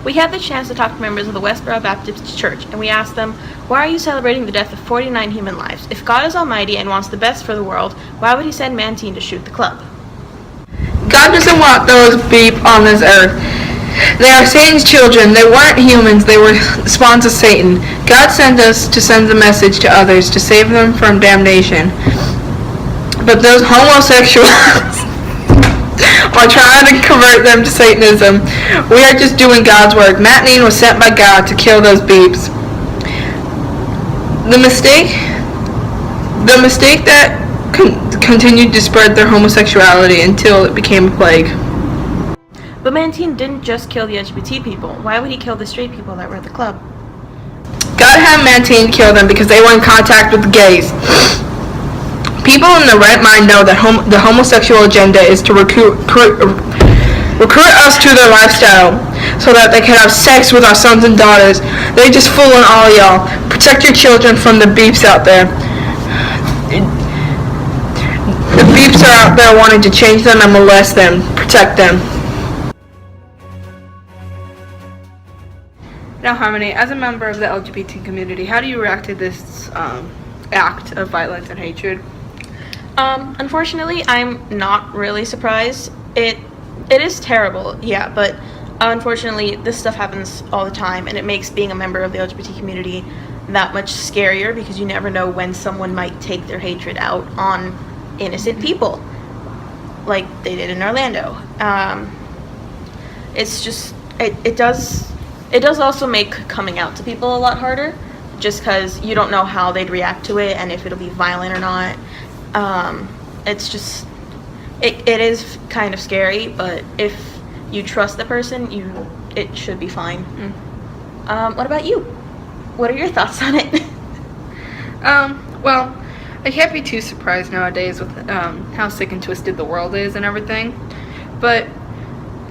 We had the chance to talk to members of the Westboro Baptist Church, and we asked them, why are you celebrating the death of 49 human lives? If God is almighty and wants the best for the world, why would he send Mantine to shoot the club? God doesn't want those beep on this earth. They are Satan's children. They weren't humans. They were spawns of Satan. God sent us to send the message to others to save them from damnation. But those homosexuals are trying to convert them to Satanism. We are just doing God's work. Mantine was sent by God to kill those beeps. The mistake that continued to spread their homosexuality until it became a plague. But Mantine didn't just kill the LGBT people. Why would he kill the straight people that were at the club? God had Mantine kill them because they were in contact with the gays. People in their right mind know that the homosexual agenda is to recruit us to their lifestyle so that they can have sex with our sons and daughters. They just fooling all y'all. Protect your children from the beeps out there. The beeps are out there wanting to change them and molest them. Protect them. Now, Harmony, as a member of the LGBT community, how do you react to this act of violence and hatred? Unfortunately, I'm not really surprised. It is terrible, yeah, but unfortunately, this stuff happens all the time, and it makes being a member of the LGBT community that much scarier because you never know when someone might take their hatred out on innocent people, like they did in Orlando. It's just, it does also make coming out to people a lot harder, just because you don't know how they'd react to it and if it'll be violent or not. It's just, it is kind of scary, but if you trust the person, it should be fine. What about you? What are your thoughts on it? Well, I can't be too surprised nowadays with how sick and twisted the world is and everything, but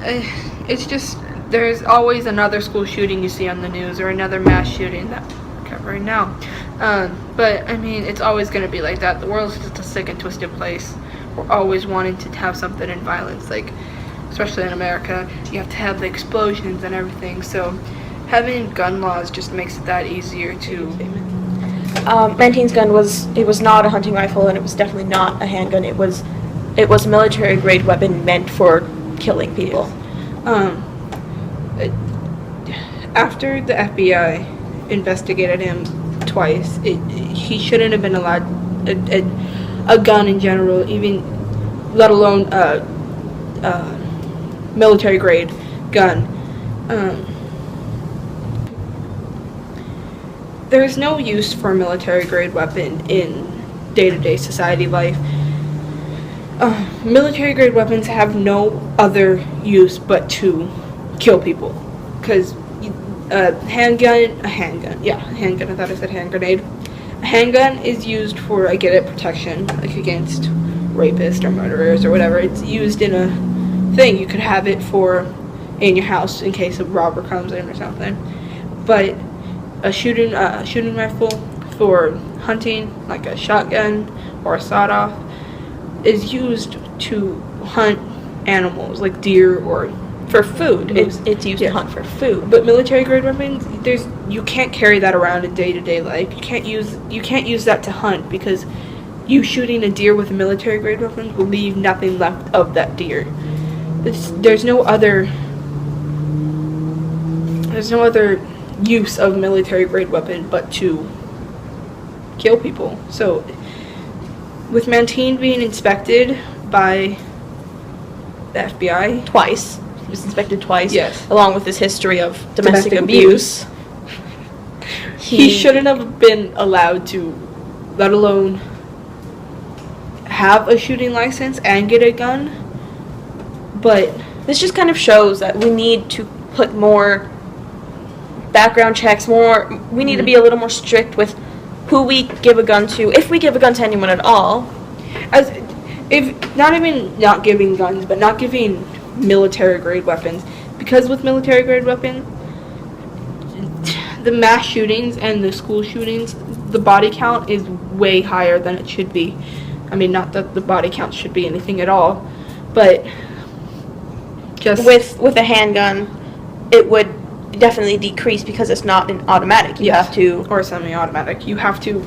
it's just, there's always another school shooting you see on the news or another mass shooting that we're covering now. But I mean, it's always going to be like that. The world's just a sick and twisted place. We're always wanting to have something in violence, like especially in America, you have to have the explosions and everything. So having gun laws just makes it that easier to. Mantine's gun was not a hunting rifle, and it was definitely not a handgun. It was a military grade weapon meant for killing people. Yes. After the FBI investigated him twice, he shouldn't have been allowed a gun in general, even let alone military grade gun. There's no use for a military grade weapon in day-to-day society life. Military grade weapons have no other use but to kill people, because a handgun, I thought I said hand grenade. A handgun is used for, I get it, protection, like against rapists or murderers or whatever. It's used in a thing. You could have it in your house in case a robber comes in or something. But a shooting rifle for hunting, like a shotgun or a sawed-off, is used to hunt animals like deer or for food. It's used to hunt for food. But military grade weapons, you can't carry that around in day-to-day life. You can't use that to hunt, because you shooting a deer with a military grade weapon will leave nothing left of that deer. There's no other use of military grade weapon but to kill people. So with Mantine being inspected by the FBI twice. He was inspected twice. Yes. Along with his history of domestic abuse. He shouldn't have been allowed to, let alone have a shooting license and get a gun. But this just kind of shows that we need to put more background checks, we need to be a little more strict with who we give a gun to, if we give a gun to anyone at all. If not even not giving guns, but not giving military grade weapons, because with military grade weapons, the mass shootings and the school shootings, the body count is way higher than it should be. I mean, not that the body count should be anything at all, but just with a handgun, it would definitely decrease because it's not an automatic. You have to, or semi-automatic. You have to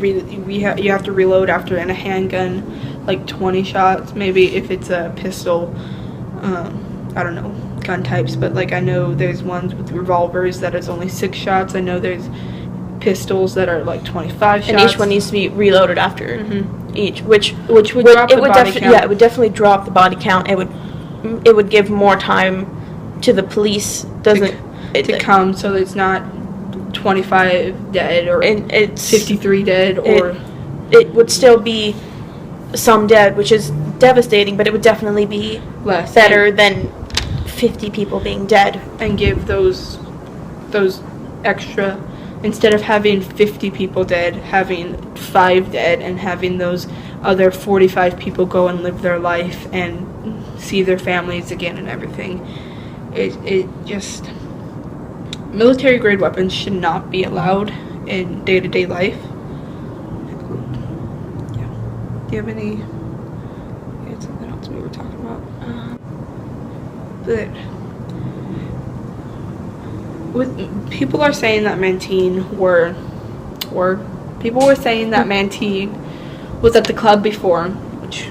you have to reload after in a handgun, like 20 shots maybe if it's a pistol. I don't know gun types, but like I know there's ones with revolvers that is only 6 shots. I know there's pistols that are like 25 shots. and each one needs to be reloaded after each, which would drop the body count. Yeah, it would definitely drop the body count. It would give more time to the police to come, so it's not 25 dead or it's 53 dead, or it would still be some dead, which is devastating, but it would definitely be less better than 50 people being dead. And give those extra, instead of having 50 people dead, having 5 dead, and having those other 45 people go and live their life and see their families again and everything. It just, military grade weapons should not be allowed in day-to-day life. Yeah. Do you have any? You had something else we were talking about. But people are saying that Mantine people were saying that Mantine was at the club before, which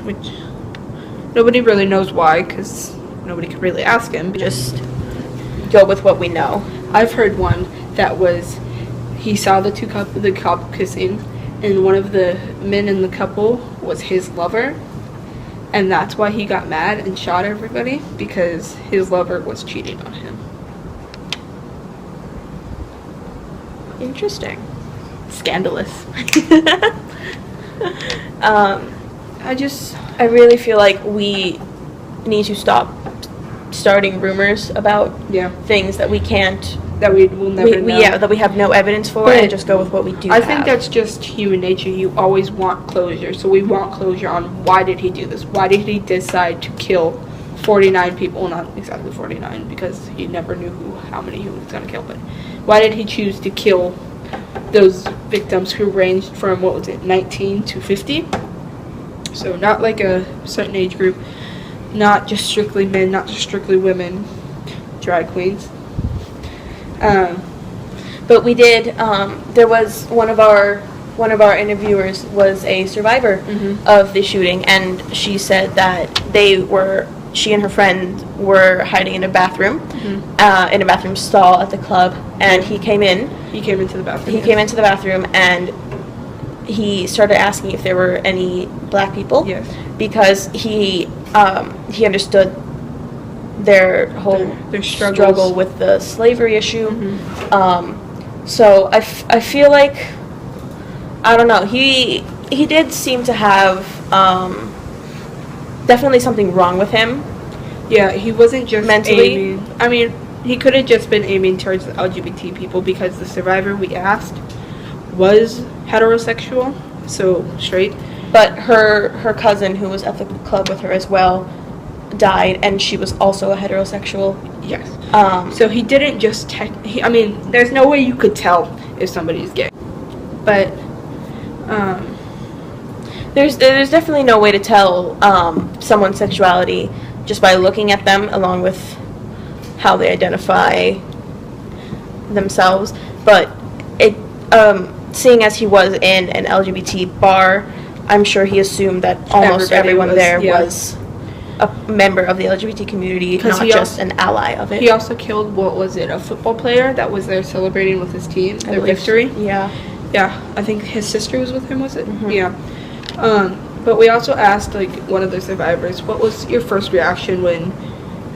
nobody really knows why, because nobody could really ask him. Just go with what we know. I've heard one that was, he saw the couple kissing, and one of the men in the couple was his lover, and that's why he got mad and shot everybody, because his lover was cheating on him. Interesting. Scandalous. I really feel like we need to stop starting rumors about things that we can't, that we will never know. That we have no evidence for, and just go with what we do I think that's just human nature. You always want closure, so we want closure on why did he do this? Why did he decide to kill 49 people? Not exactly 49, because he never knew how many he was going to kill, but why did he choose to kill those victims who ranged from, 19 to 50? So not like a certain age group, not just strictly men, not just strictly women, drag queens. But we did, there was one of our interviewers was a survivor of the shooting, and she said that she and her friend were hiding in a bathroom, in a bathroom stall at the club, and he came into the bathroom, and he started asking if there were any black people, because he understood their whole their struggle with the slavery issue. So I feel like, I don't know, he did seem to have definitely something wrong with him. Yeah, he wasn't just mentally. I mean, he could have just been aiming towards the LGBT people, because the survivor we asked was heterosexual, so straight. But her cousin, who was at the club with her as well, died, and she was also a heterosexual. Yes. So he didn't just I mean, there's no way you could tell if somebody's gay. But there's definitely no way to tell someone's sexuality just by looking at them, along with how they identify themselves. But seeing as he was in an LGBT bar, I'm sure he assumed that almost everyone there was a member of the LGBT community, not just an ally of it. He also killed, a football player that was there celebrating with his team, their victory? Yeah. Yeah, I think his sister was with him, was it? Yeah. But we also asked, one of the survivors, what was your first reaction when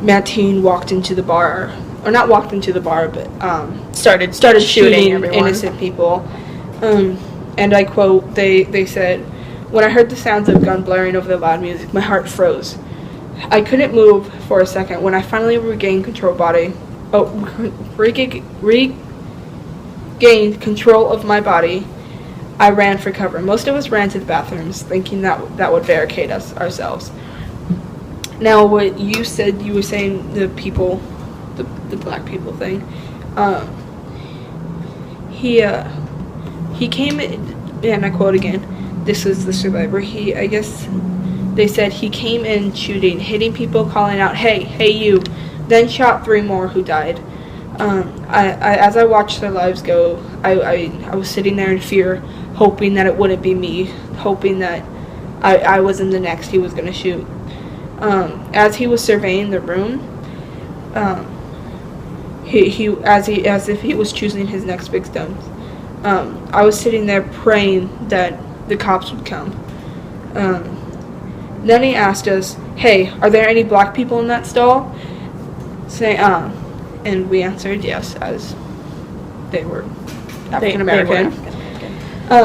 Mantine walked into the bar? Or not walked into the bar, but started shooting everyone. Innocent people. And I quote, they said, "When I heard the sounds of gun blaring over the loud music, my heart froze. I couldn't move for a second. When I finally regained control of my body, I ran for cover. Most of us ran to the bathrooms, thinking that would barricade us ourselves." Now, what you said, you were saying the black people thing. He came in, and I quote again, this is the survivor. I guess they said he came in shooting, hitting people, calling out, hey, you, then shot 3 more who died. As I watched their lives go, I was sitting there in fear, hoping that it wouldn't be me, hoping that I wasn't the next he was going to shoot. As he was surveying the room, as if he was choosing his next victims, I was sitting there praying that the cops would come. Then he asked us, "Hey, are there any black people in that stall?" And we answered yes, as they were African American.